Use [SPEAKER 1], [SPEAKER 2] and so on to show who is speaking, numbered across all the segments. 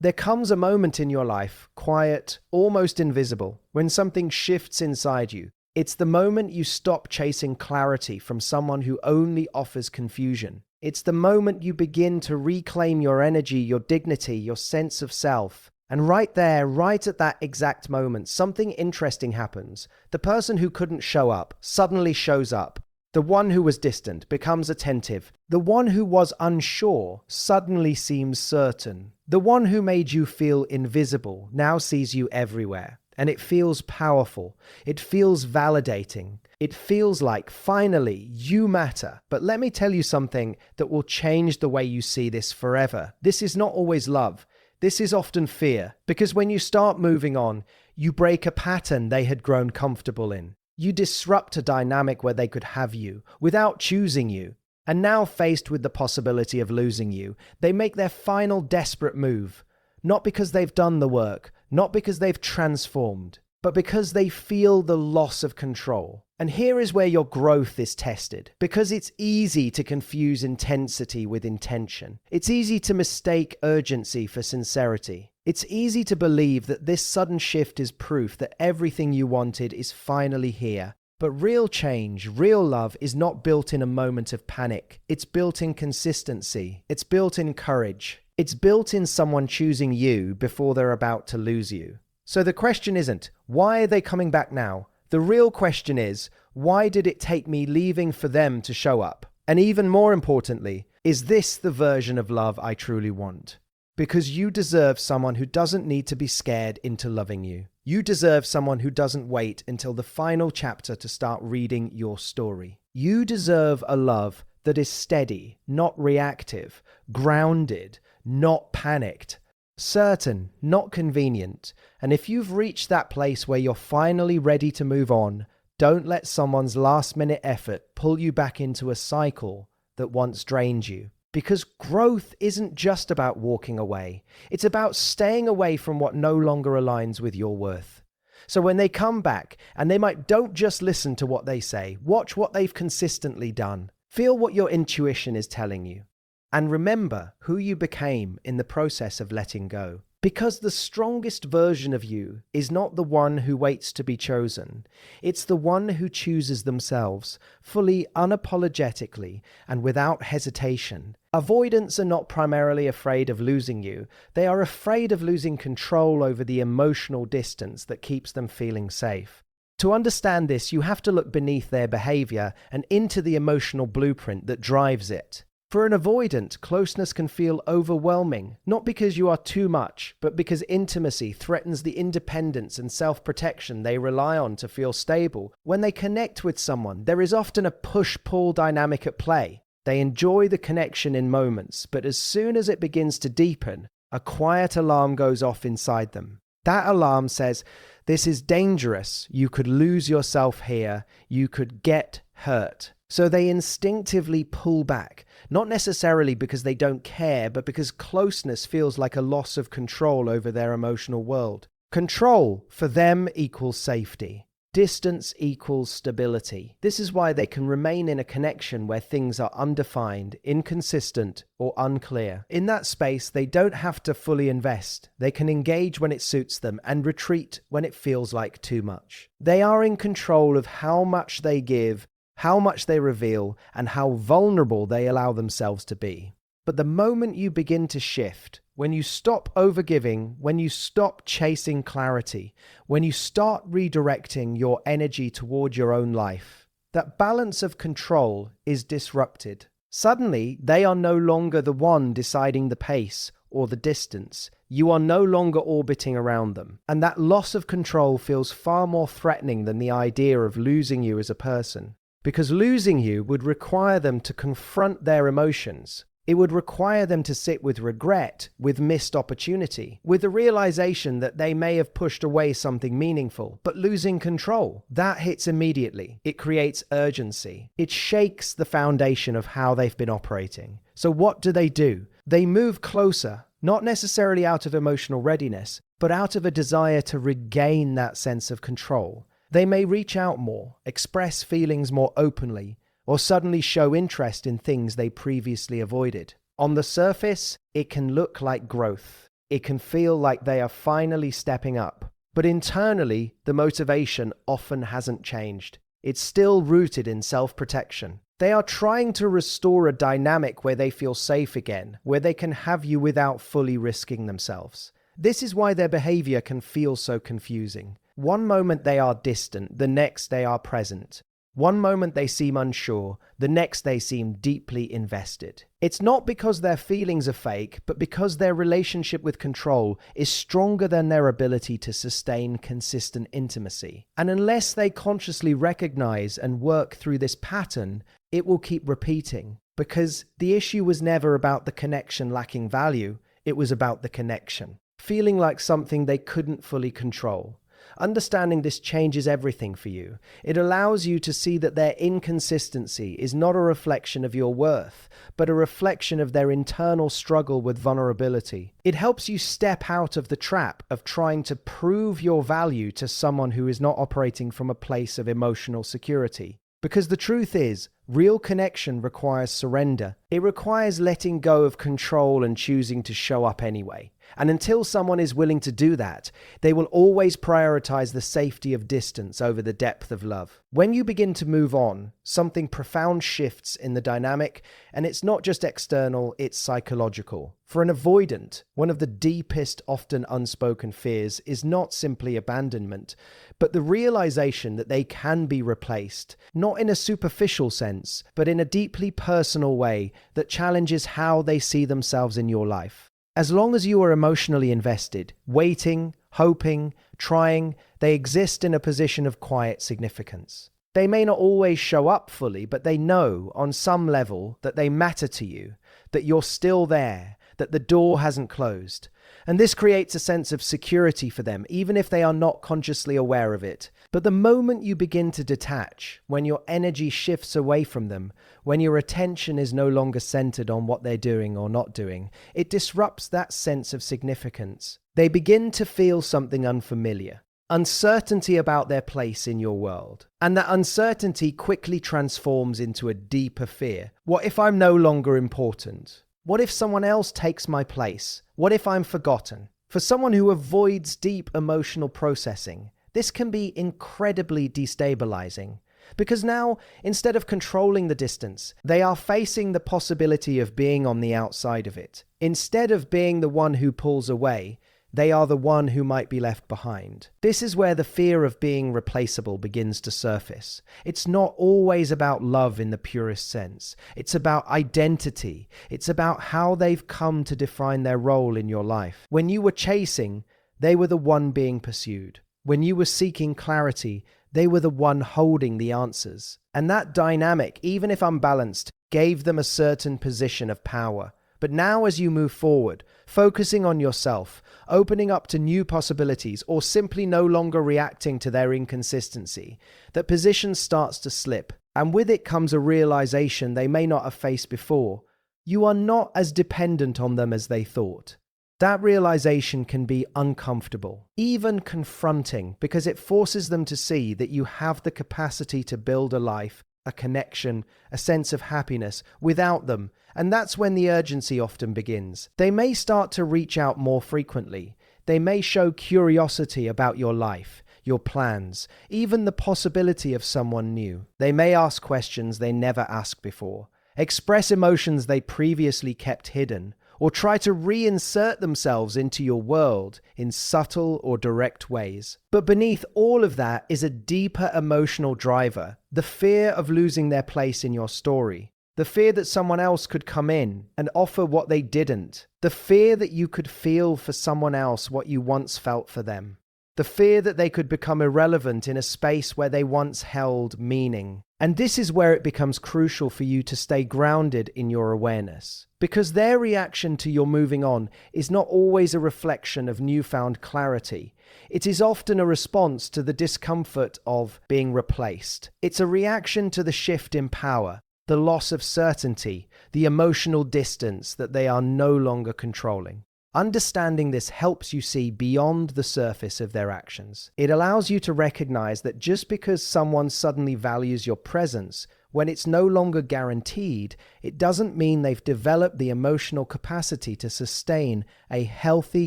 [SPEAKER 1] There comes a moment in your life, quiet, almost invisible, when something shifts inside you. It's the moment you stop chasing clarity from someone who only offers confusion. It's the moment you begin to reclaim your energy, your dignity, your sense of self. And right there, right at that exact moment, something interesting happens. The person who couldn't show up suddenly shows up. The one who was distant becomes attentive. The one who was unsure suddenly seems certain. The one who made you feel invisible now sees you everywhere. And it feels powerful. It feels validating. It feels like, finally, you matter. But let me tell you something that will change the way you see this forever. This is not always love. This is often fear. Because when you start moving on, you break a pattern they had grown comfortable in. You disrupt a dynamic where they could have you without choosing you. And now faced with the possibility of losing you, they make their final desperate move. Not because they've done the work, not because they've transformed, but because they feel the loss of control. And here is where your growth is tested, because it's easy to confuse intensity with intention. It's easy to mistake urgency for sincerity. It's easy to believe that this sudden shift is proof that everything you wanted is finally here. But real change, real love is not built in a moment of panic. It's built in consistency. It's built in courage. It's built in someone choosing you before they're about to lose you. So the question isn't, why are they coming back now? The real question is, why did it take me leaving for them to show up? And even more importantly, is this the version of love I truly want? Because you deserve someone who doesn't need to be scared into loving you. You deserve someone who doesn't wait until the final chapter to start reading your story. You deserve a love that is steady, not reactive, grounded, not panicked, certain, not convenient. And if you've reached that place where you're finally ready to move on, don't let someone's last-minute effort pull you back into a cycle that once drained you. Because growth isn't just about walking away. It's about staying away from what no longer aligns with your worth. So when they come back, and don't just listen to what they say, watch what they've consistently done. Feel what your intuition is telling you. And remember who you became in the process of letting go. Because the strongest version of you is not the one who waits to be chosen. It's the one who chooses themselves, fully, unapologetically, and without hesitation. Avoidants are not primarily afraid of losing you. They are afraid of losing control over the emotional distance that keeps them feeling safe. To understand this, you have to look beneath their behavior and into the emotional blueprint that drives it. For an avoidant, closeness can feel overwhelming, not because you are too much, but because intimacy threatens the independence and self-protection they rely on to feel stable. When they connect with someone, there is often a push-pull dynamic at play. They enjoy the connection in moments, but as soon as it begins to deepen, a quiet alarm goes off inside them. That alarm says, "This is dangerous. You could lose yourself here. You could get hurt." So they instinctively pull back, not necessarily because they don't care, but because closeness feels like a loss of control over their emotional world. Control, for them, equals safety. Distance equals stability. This is why they can remain in a connection where things are undefined, inconsistent, or unclear. In that space, they don't have to fully invest. They can engage when it suits them and retreat when it feels like too much. They are in control of how much they give, how much they reveal, and how vulnerable they allow themselves to be. But the moment you begin to shift, when you stop overgiving, when you stop chasing clarity, when you start redirecting your energy toward your own life, that balance of control is disrupted. Suddenly, they are no longer the one deciding the pace or the distance. You are no longer orbiting around them. And that loss of control feels far more threatening than the idea of losing you as a person. Because losing you would require them to confront their emotions. It would require them to sit with regret, with missed opportunity, with the realization that they may have pushed away something meaningful. But losing control, that hits immediately. It creates urgency. It shakes the foundation of how they've been operating. So what do? They move closer, not necessarily out of emotional readiness, but out of a desire to regain that sense of control. They may reach out more, express feelings more openly, or suddenly show interest in things they previously avoided. On the surface, it can look like growth. It can feel like they are finally stepping up. But internally, the motivation often hasn't changed. It's still rooted in self-protection. They are trying to restore a dynamic where they feel safe again, where they can have you without fully risking themselves. This is why their behavior can feel so confusing. One moment they are distant, the next they are present. One moment they seem unsure, the next they seem deeply invested. It's not because their feelings are fake, but because their relationship with control is stronger than their ability to sustain consistent intimacy. And unless they consciously recognize and work through this pattern, it will keep repeating. Because the issue was never about the connection lacking value, it was about the connection. Feeling like something they couldn't fully control. Understanding this changes everything for you. It allows you to see that their inconsistency is not a reflection of your worth, but a reflection of their internal struggle with vulnerability. It helps you step out of the trap of trying to prove your value to someone who is not operating from a place of emotional security. Because the truth is, real connection requires surrender. It requires letting go of control and choosing to show up anyway. And until someone is willing to do that, they will always prioritize the safety of distance over the depth of love. When you begin to move on, something profound shifts in the dynamic, and it's not just external, it's psychological. For an avoidant, one of the deepest, often unspoken fears is not simply abandonment, but the realization that they can be replaced, not in a superficial sense, but in a deeply personal way that challenges how they see themselves in your life. As long as you are emotionally invested, waiting, hoping, trying, they exist in a position of quiet significance. They may not always show up fully, but they know on some level that they matter to you, that you're still there, that the door hasn't closed. And this creates a sense of security for them, even if they are not consciously aware of it. But the moment you begin to detach, when your energy shifts away from them, when your attention is no longer centered on what they're doing or not doing, it disrupts that sense of significance. They begin to feel something unfamiliar. Uncertainty about their place in your world. And that uncertainty quickly transforms into a deeper fear. What if I'm no longer important? What if someone else takes my place? What if I'm forgotten? For someone who avoids deep emotional processing, this can be incredibly destabilizing. Because now, instead of controlling the distance, they are facing the possibility of being on the outside of it. Instead of being the one who pulls away, they are the one who might be left behind. This is where the fear of being replaceable begins to surface. It's not always about love in the purest sense. It's about identity. It's about how they've come to define their role in your life. When you were chasing, they were the one being pursued. When you were seeking clarity, they were the one holding the answers. And that dynamic, even if unbalanced, gave them a certain position of power. But now as you move forward, focusing on yourself, opening up to new possibilities, or simply no longer reacting to their inconsistency, that position starts to slip. And with it comes a realization they may not have faced before. You are not as dependent on them as they thought. That realization can be uncomfortable, even confronting, because it forces them to see that you have the capacity to build a life, a connection, a sense of happiness without them. And that's when the urgency often begins. They may start to reach out more frequently. They may show curiosity about your life, your plans, even the possibility of someone new. They may ask questions they never asked before, express emotions they previously kept hidden, or try to reinsert themselves into your world in subtle or direct ways. But beneath all of that is a deeper emotional driver, the fear of losing their place in your story. The fear that someone else could come in and offer what they didn't. The fear that you could feel for someone else what you once felt for them. The fear that they could become irrelevant in a space where they once held meaning. And this is where it becomes crucial for you to stay grounded in your awareness. Because their reaction to your moving on is not always a reflection of newfound clarity. It is often a response to the discomfort of being replaced. It's a reaction to the shift in power, the loss of certainty, the emotional distance that they are no longer controlling. Understanding this helps you see beyond the surface of their actions. It allows you to recognize that just because someone suddenly values your presence, when it's no longer guaranteed, it doesn't mean they've developed the emotional capacity to sustain a healthy,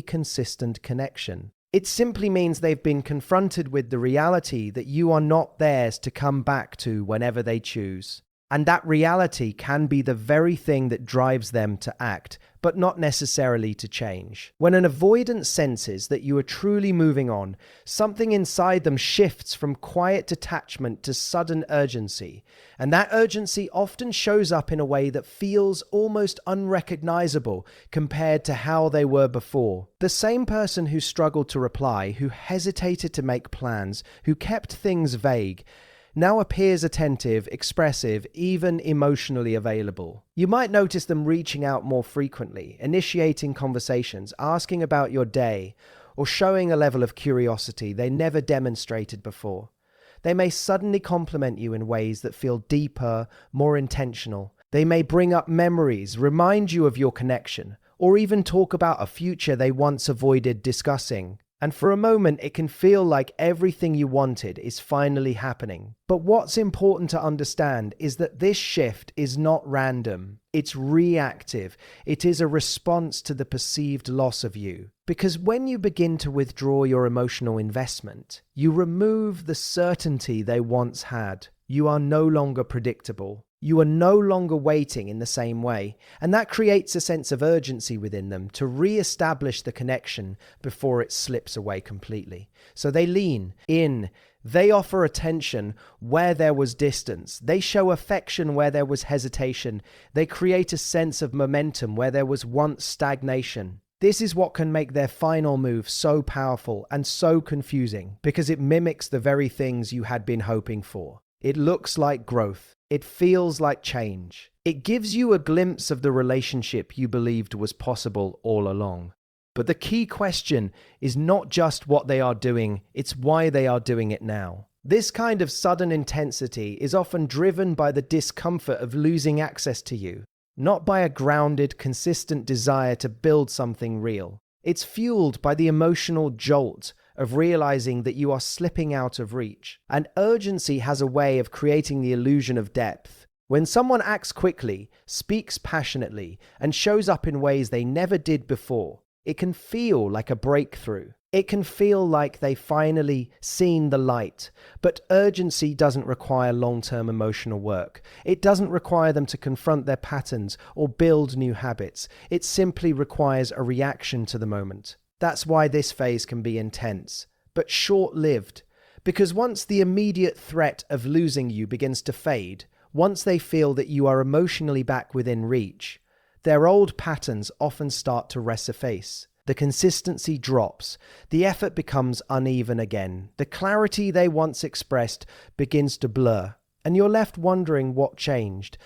[SPEAKER 1] consistent connection. It simply means they've been confronted with the reality that you are not theirs to come back to whenever they choose. And that reality can be the very thing that drives them to act, but not necessarily to change. When an avoidant senses that you are truly moving on, something inside them shifts from quiet detachment to sudden urgency. And that urgency often shows up in a way that feels almost unrecognizable compared to how they were before. The same person who struggled to reply, who hesitated to make plans, who kept things vague, now appears attentive, expressive, even emotionally available. You might notice them reaching out more frequently, initiating conversations, asking about your day, or showing a level of curiosity they never demonstrated before. They may suddenly compliment you in ways that feel deeper, more intentional. They may bring up memories, remind you of your connection, or even talk about a future they once avoided discussing. And for a moment, it can feel like everything you wanted is finally happening. But what's important to understand is that this shift is not random. It's reactive. It is a response to the perceived loss of you. Because when you begin to withdraw your emotional investment, you remove the certainty they once had. You are no longer predictable. You are no longer waiting in the same way, and that creates a sense of urgency within them to re-establish the connection before it slips away completely. So they lean in, they offer attention where there was distance, they show affection where there was hesitation, they create a sense of momentum where there was once stagnation. This is what can make their final move so powerful and so confusing, because it mimics the very things you had been hoping for. It looks like growth. It feels like change. It gives you a glimpse of the relationship you believed was possible all along. But the key question is not just what they are doing, it's why they are doing it now. This kind of sudden intensity is often driven by the discomfort of losing access to you, not by a grounded, consistent desire to build something real. It's fueled by the emotional jolt of realizing that you are slipping out of reach. And urgency has a way of creating the illusion of depth. When someone acts quickly, speaks passionately, and shows up in ways they never did before, it can feel like a breakthrough. It can feel like they finally seen the light. But urgency doesn't require long-term emotional work. It doesn't require them to confront their patterns or build new habits. It simply requires a reaction to the moment. That's why this phase can be intense, but short-lived. Because once the immediate threat of losing you begins to fade, once they feel that you are emotionally back within reach, their old patterns often start to resurface. The consistency drops, the effort becomes uneven again, the clarity they once expressed begins to blur, and you're left wondering what changed.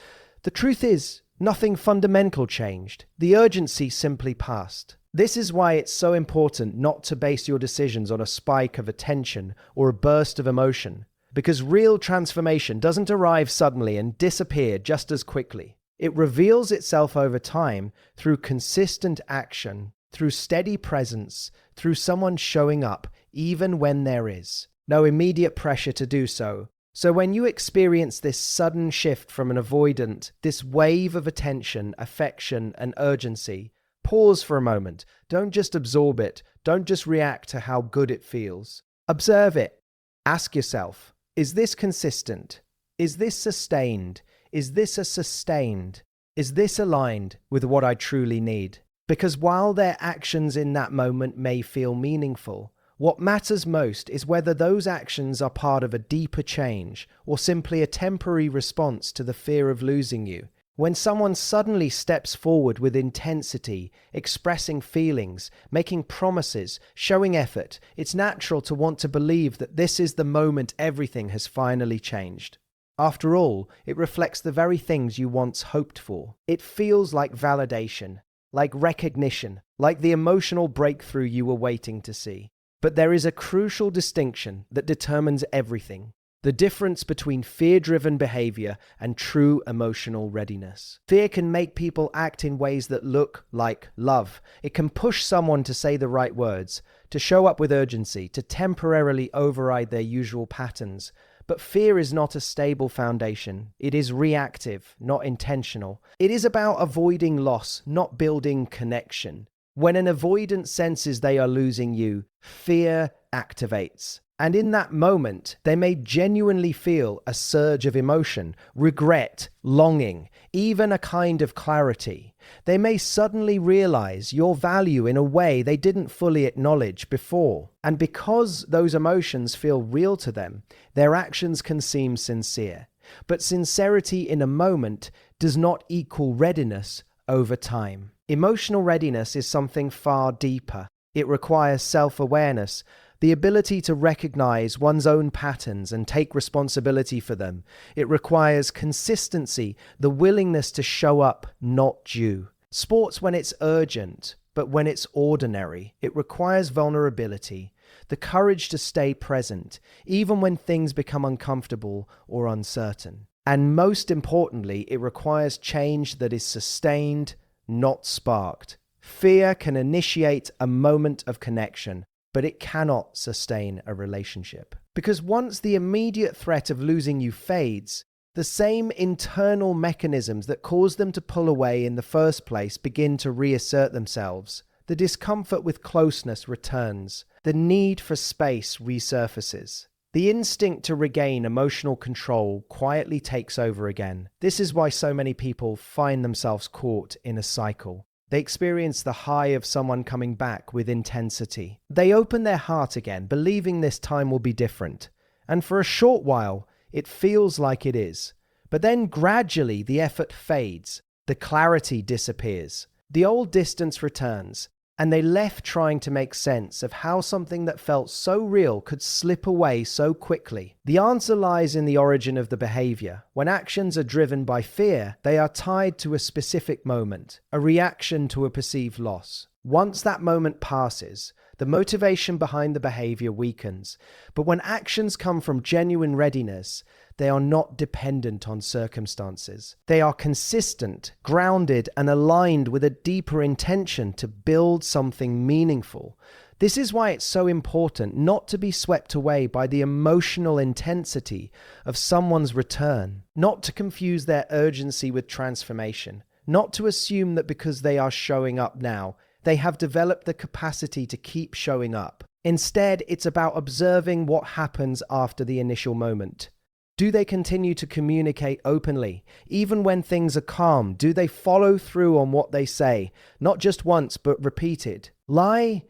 [SPEAKER 1] The truth is, nothing fundamental changed. The urgency simply passed. This is why it's so important not to base your decisions on a spike of attention or a burst of emotion, because real transformation doesn't arrive suddenly and disappear just as quickly. It reveals itself over time through consistent action, through steady presence, through someone showing up even when there is no immediate pressure to do so. So when you experience this sudden shift from an avoidant, this wave of attention, affection, and urgency, pause for a moment. Don't just absorb it. Don't just react to how good it feels. Observe it. Ask yourself, is this consistent? Is this sustained? Is this a sustained? Is this aligned with what I truly need? Because while their actions in that moment may feel meaningful, what matters most is whether those actions are part of a deeper change or simply a temporary response to the fear of losing you. When someone suddenly steps forward with intensity, expressing feelings, making promises, showing effort, it's natural to want to believe that this is the moment everything has finally changed. After all, it reflects the very things you once hoped for. It feels like validation, like recognition, like the emotional breakthrough you were waiting to see. But there is a crucial distinction that determines everything. the difference between fear-driven behavior and true emotional readiness. Fear can make people act in ways that look like love. It can push someone to say the right words, to show up with urgency, to temporarily override their usual patterns. But fear is not a stable foundation. It is reactive, not intentional. It is about avoiding loss, not building connection. When an avoidant senses they are losing you, fear activates. And in that moment, they may genuinely feel a surge of emotion, regret, longing, even a kind of clarity. They may suddenly realize your value in a way they didn't fully acknowledge before. And because those emotions feel real to them, their actions can seem sincere. But sincerity in a moment does not equal readiness over time. Emotional readiness is something far deeper. It requires self-awareness, the ability to recognize one's own patterns and take responsibility for them. It requires consistency, the willingness to show up, not due. Sports when it's urgent, but when it's ordinary. It requires vulnerability, the courage to stay present, even when things become uncomfortable or uncertain. And most importantly, it requires change that is sustained, not sparked. Fear can initiate a moment of connection, but it cannot sustain a relationship. Because once the immediate threat of losing you fades, the same internal mechanisms that caused them to pull away in the first place begin to reassert themselves. The discomfort with closeness returns. The need for space resurfaces. The instinct to regain emotional control quietly takes over again. This is why so many people find themselves caught in a cycle. They experience the high of someone coming back with intensity. They open their heart again, believing this time will be different. And for a short while, it feels like it is. But then gradually the effort fades, the clarity disappears, the old distance returns, and they left trying to make sense of how something that felt so real could slip away so quickly. The answer lies in the origin of the behavior. When actions are driven by fear, they are tied to a specific moment, a reaction to a perceived loss. Once that moment passes, the motivation behind the behavior weakens. But when actions come from genuine readiness, they are not dependent on circumstances. They are consistent, grounded, and aligned with a deeper intention to build something meaningful. This is why it's so important not to be swept away by the emotional intensity of someone's return, not to confuse their urgency with transformation, not to assume that because they are showing up now, they have developed the capacity to keep showing up. Instead, it's about observing what happens after the initial moment. Do they continue to communicate openly? Even when things are calm, do they follow through on what they say? Not just once, but repeated. Lie?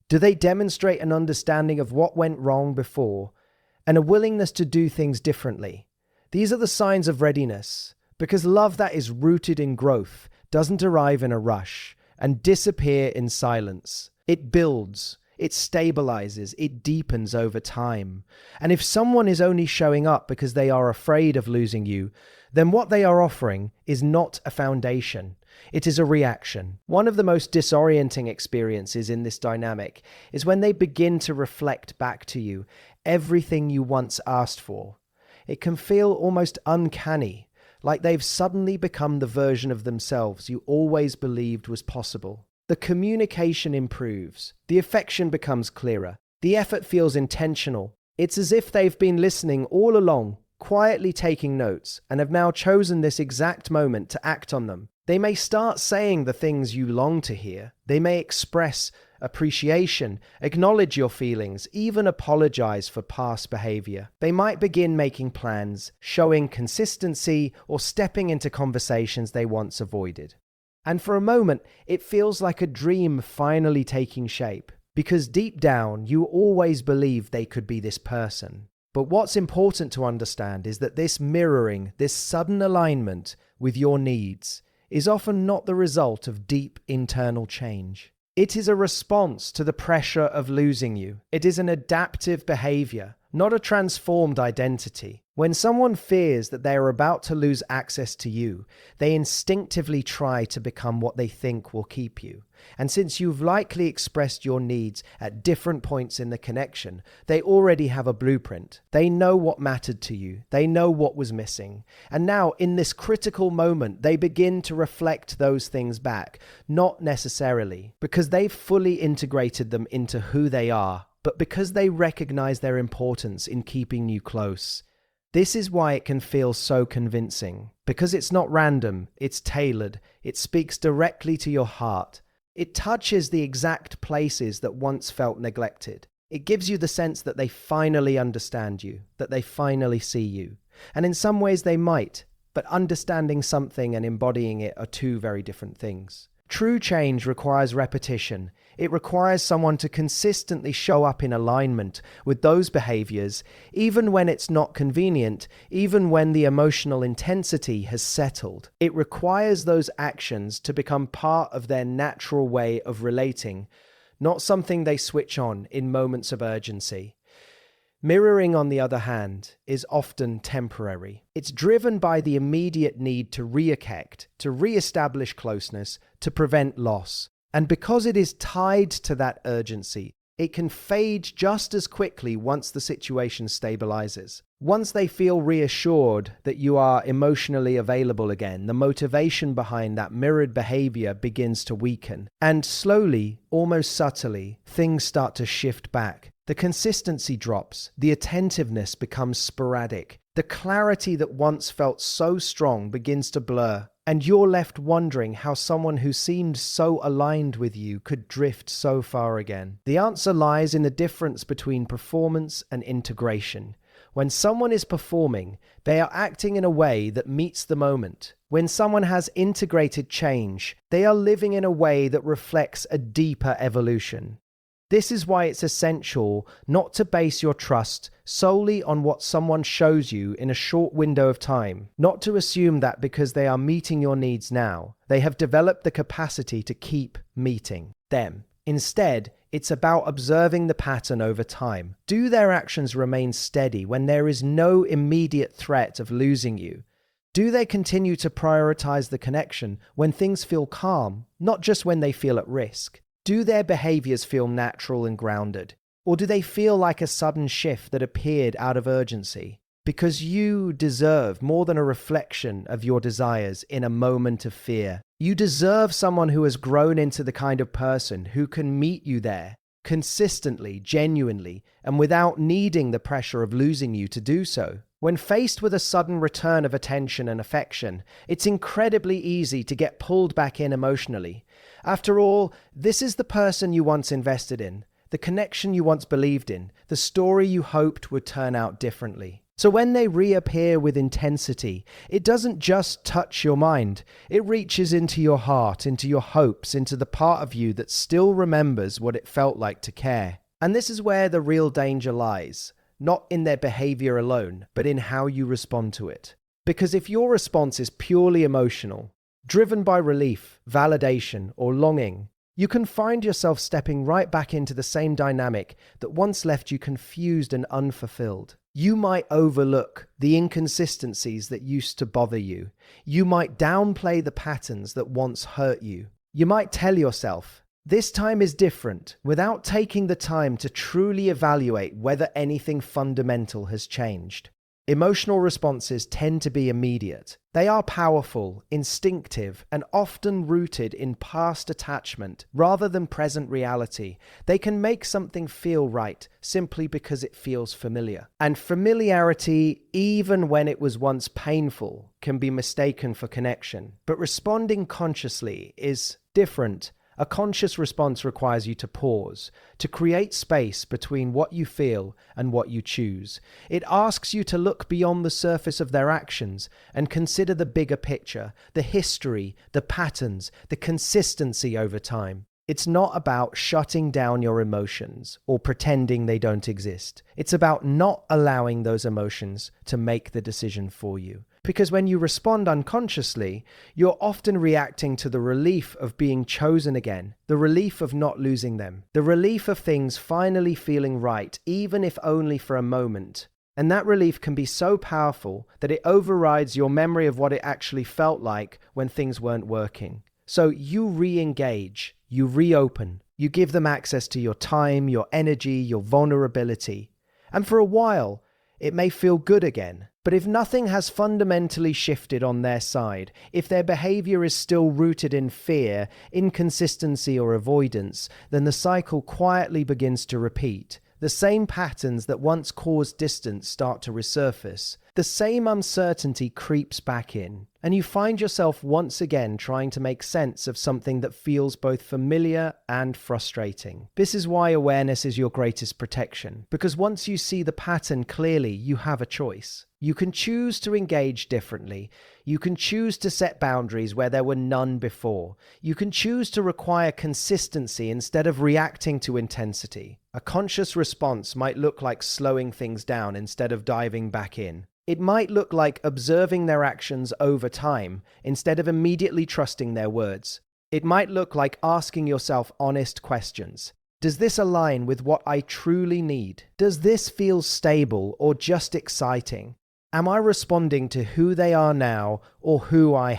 [SPEAKER 1] Do they demonstrate an understanding of what went wrong before and a willingness to do things differently? These are the signs of readiness, because love that is rooted in growth doesn't arrive in a rush and disappear in silence. It builds. It stabilizes, it deepens over time. And if someone is only showing up because they are afraid of losing you, then what they are offering is not a foundation. It is a reaction. One of the most disorienting experiences in this dynamic is when they begin to reflect back to you everything you once asked for. It can feel almost uncanny, like they've suddenly become the version of themselves you always believed was possible. The communication improves, the affection becomes clearer, the effort feels intentional. It's as if they've been listening all along, quietly taking notes, and have now chosen this exact moment to act on them. They may start saying the things you long to hear. They may express appreciation, acknowledge your feelings, even apologize for past behavior. They might begin making plans, showing consistency, or stepping into conversations they once avoided. And for a moment, it feels like a dream finally taking shape, because deep down, you always believed they could be this person. But what's important to understand is that this mirroring, this sudden alignment with your needs, is often not the result of deep internal change. It is a response to the pressure of losing you. It is an adaptive behavior, not a transformed identity. When someone fears that they are about to lose access to you, they instinctively try to become what they think will keep you. And since you've likely expressed your needs at different points in the connection, they already have a blueprint. They know what mattered to you. They know what was missing. And now, in this critical moment, they begin to reflect those things back, not necessarily because they've fully integrated them into who they are, but because they recognize their importance in keeping you close. This is why it can feel so convincing, because it's not random, it's tailored, it speaks directly to your heart. It touches the exact places that once felt neglected. It gives you the sense that they finally understand you, that they finally see you. And in some ways they might, but understanding something and embodying it are two very different things. True change requires repetition. It requires someone to consistently show up in alignment with those behaviors, even when it's not convenient, even when the emotional intensity has settled. It requires those actions to become part of their natural way of relating, not something they switch on in moments of urgency. Mirroring, on the other hand, is often temporary. It's driven by the immediate need to reconnect, to re-establish closeness, to prevent loss. And because it is tied to that urgency, it can fade just as quickly once the situation stabilizes. Once they feel reassured that you are emotionally available again, the motivation behind that mirrored behavior begins to weaken. And slowly, almost subtly, things start to shift back. The consistency drops, the attentiveness becomes sporadic, the clarity that once felt so strong begins to blur, and you're left wondering how someone who seemed so aligned with you could drift so far again. The answer lies in the difference between performance and integration. When someone is performing, they are acting in a way that meets the moment. When someone has integrated change, they are living in a way that reflects a deeper evolution. This is why it's essential not to base your trust solely on what someone shows you in a short window of time, not to assume that because they are meeting your needs now, they have developed the capacity to keep meeting them. Instead, it's about observing the pattern over time. Do their actions remain steady when there is no immediate threat of losing you? Do they continue to prioritize the connection when things feel calm, not just when they feel at risk? Do their behaviors feel natural and grounded? Or do they feel like a sudden shift that appeared out of urgency? Because you deserve more than a reflection of your desires in a moment of fear. You deserve someone who has grown into the kind of person who can meet you there, consistently, genuinely, and without needing the pressure of losing you to do so. When faced with a sudden return of attention and affection, it's incredibly easy to get pulled back in emotionally. After all, this is the person you once invested in, the connection you once believed in, the story you hoped would turn out differently. So when they reappear with intensity, it doesn't just touch your mind. It reaches into your heart, into your hopes, into the part of you that still remembers what it felt like to care. And this is where the real danger lies. Not in their behavior alone, but in how you respond to it. Because if your response is purely emotional, driven by relief, validation, or longing, you can find yourself stepping right back into the same dynamic that once left you confused and unfulfilled. You might overlook the inconsistencies that used to bother you. You might downplay the patterns that once hurt you. You might tell yourself, this time is different, without taking the time to truly evaluate whether anything fundamental has changed. Emotional responses tend to be immediate. They are powerful, instinctive, and often rooted in past attachment rather than present reality. They can make something feel right simply because it feels familiar. And familiarity, even when it was once painful, can be mistaken for connection. But responding consciously is different. A conscious response requires you to pause, to create space between what you feel and what you choose. It asks you to look beyond the surface of their actions and consider the bigger picture, the history, the patterns, the consistency over time. It's not about shutting down your emotions or pretending they don't exist. It's about not allowing those emotions to make the decision for you. Because when you respond unconsciously, you're often reacting to the relief of being chosen again, the relief of not losing them, the relief of things finally feeling right, even if only for a moment. And that relief can be so powerful that it overrides your memory of what it actually felt like when things weren't working. So you re-engage, you reopen, you give them access to your time, your energy, your vulnerability. And for a while, it may feel good again. But if nothing has fundamentally shifted on their side, if their behavior is still rooted in fear, inconsistency, or avoidance, then the cycle quietly begins to repeat. The same patterns that once caused distance start to resurface. The same uncertainty creeps back in, and you find yourself once again trying to make sense of something that feels both familiar and frustrating. This is why awareness is your greatest protection, because once you see the pattern clearly, you have a choice. You can choose to engage differently. You can choose to set boundaries where there were none before. You can choose to require consistency instead of reacting to intensity. A conscious response might look like slowing things down instead of diving back in. It might look like observing their actions over time instead of immediately trusting their words. It might look like asking yourself honest questions. Does this align with what I truly need? Does this feel stable or just exciting? Am I responding to who they are now or who I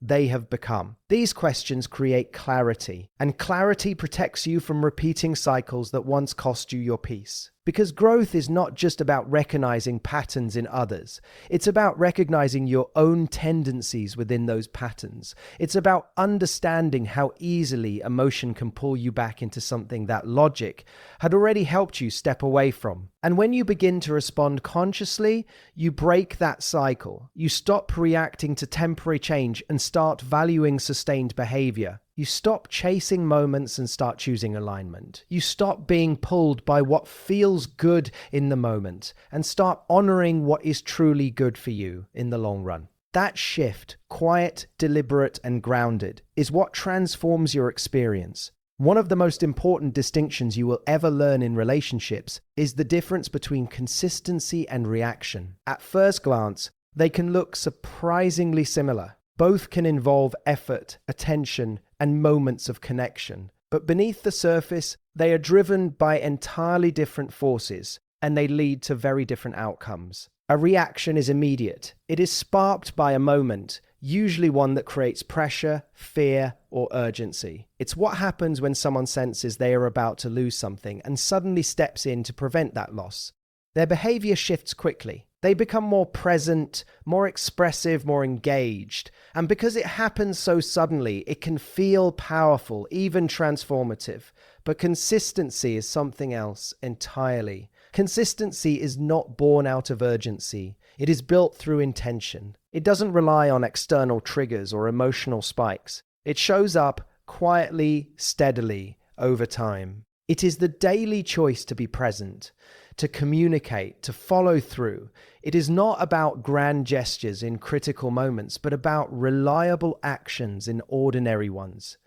[SPEAKER 1] they have become? These questions create clarity, and clarity protects you from repeating cycles that once cost you your peace. Because growth is not just about recognizing patterns in others. It's about recognizing your own tendencies within those patterns. It's about understanding how easily emotion can pull you back into something that logic had already helped you step away from. And when you begin to respond consciously, you break that cycle. You stop reacting to temporary change and start valuing sustained behavior. You stop chasing moments and start choosing alignment. You stop being pulled by what feels good in the moment and start honoring what is truly good for you in the long run. That shift, quiet, deliberate, and grounded, is what transforms your experience. One of the most important distinctions you will ever learn in relationships is the difference between consistency and reaction. At first glance, they can look surprisingly similar. Both can involve effort, attention, and moments of connection. But beneath the surface, they are driven by entirely different forces, and they lead to very different outcomes. A reaction is immediate. It is sparked by a moment, usually one that creates pressure, fear, or urgency. It's what happens when someone senses they are about to lose something and suddenly steps in to prevent that loss. Their behavior shifts quickly. They become more present, more expressive, more engaged. And because it happens so suddenly, it can feel powerful, even transformative. But consistency is something else entirely. Consistency is not born out of urgency. It is built through intention. It doesn't rely on external triggers or emotional spikes. It shows up quietly, steadily, over time. It is the daily choice to be present, to communicate, to follow through. It is not about grand gestures in critical moments, but about reliable actions in ordinary ones.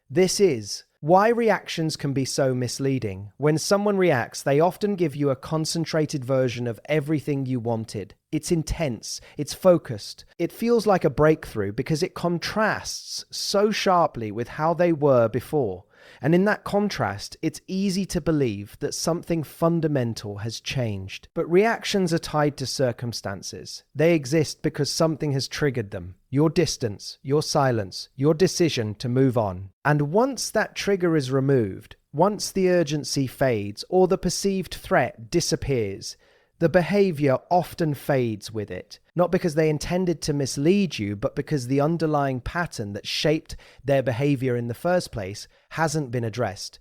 [SPEAKER 1] This is why reactions can be so misleading. When someone reacts, they often give you a concentrated version of everything you wanted. It's intense, it's focused. It feels like a breakthrough because it contrasts so sharply with how they were before. And in that contrast, it's easy to believe that something fundamental has changed. But reactions are tied to circumstances. They exist because something has triggered them. Your distance, your silence, your decision to move on. And once that trigger is removed, once the urgency fades or the perceived threat disappears, the behavior often fades with it, not because they intended to mislead you, but because the underlying pattern that shaped their behavior in the first place hasn't been addressed.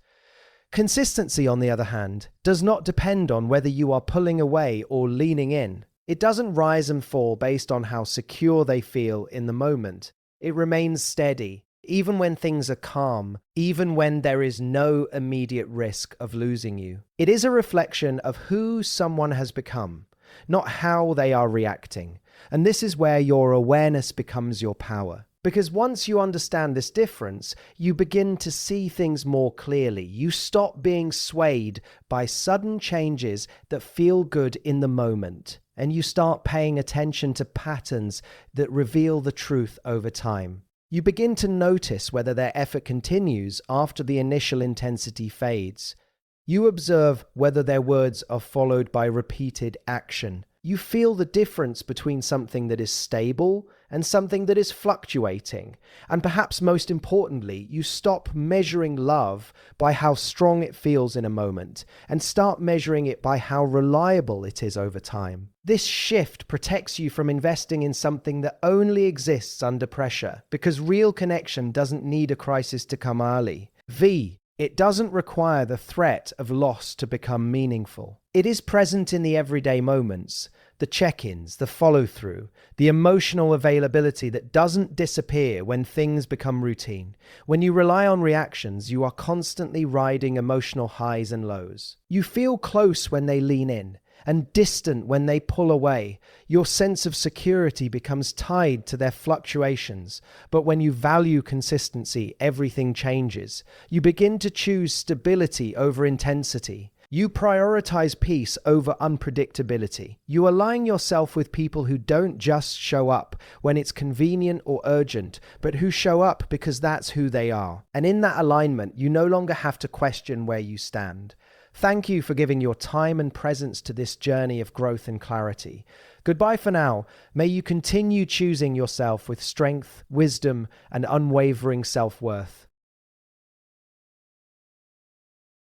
[SPEAKER 1] Consistency, on the other hand, does not depend on whether you are pulling away or leaning in. It doesn't rise and fall based on how secure they feel in the moment. It remains steady, even when things are calm, even when there is no immediate risk of losing you. It is a reflection of who someone has become, not how they are reacting. And this is where your awareness becomes your power. Because once you understand this difference, you begin to see things more clearly. You stop being swayed by sudden changes that feel good in the moment. and you start paying attention to patterns that reveal the truth over time. You begin to notice whether their effort continues after the initial intensity fades. You observe whether their words are followed by repeated action. You feel the difference between something that is stable and something that is fluctuating. And perhaps most importantly, you stop measuring love by how strong it feels in a moment and start measuring it by how reliable it is over time. This shift protects you from investing in something that only exists under pressure, because real connection doesn't need a crisis to come early. It doesn't require the threat of loss to become meaningful. It is present in the everyday moments, the check-ins, the follow-through, the emotional availability that doesn't disappear when things become routine. When you rely on reactions, you are constantly riding emotional highs and lows. You feel close when they lean in and distant when they pull away. Your sense of security becomes tied to their fluctuations. But when you value consistency, everything changes. You begin to choose stability over intensity. You prioritize peace over unpredictability. You align yourself with people who don't just show up when it's convenient or urgent, but who show up because that's who they are. And in that alignment, you no longer have to question where you stand. Thank you for giving your time and presence to this journey of growth and clarity. Goodbye for now. May you continue choosing yourself with strength, wisdom, and unwavering self-worth.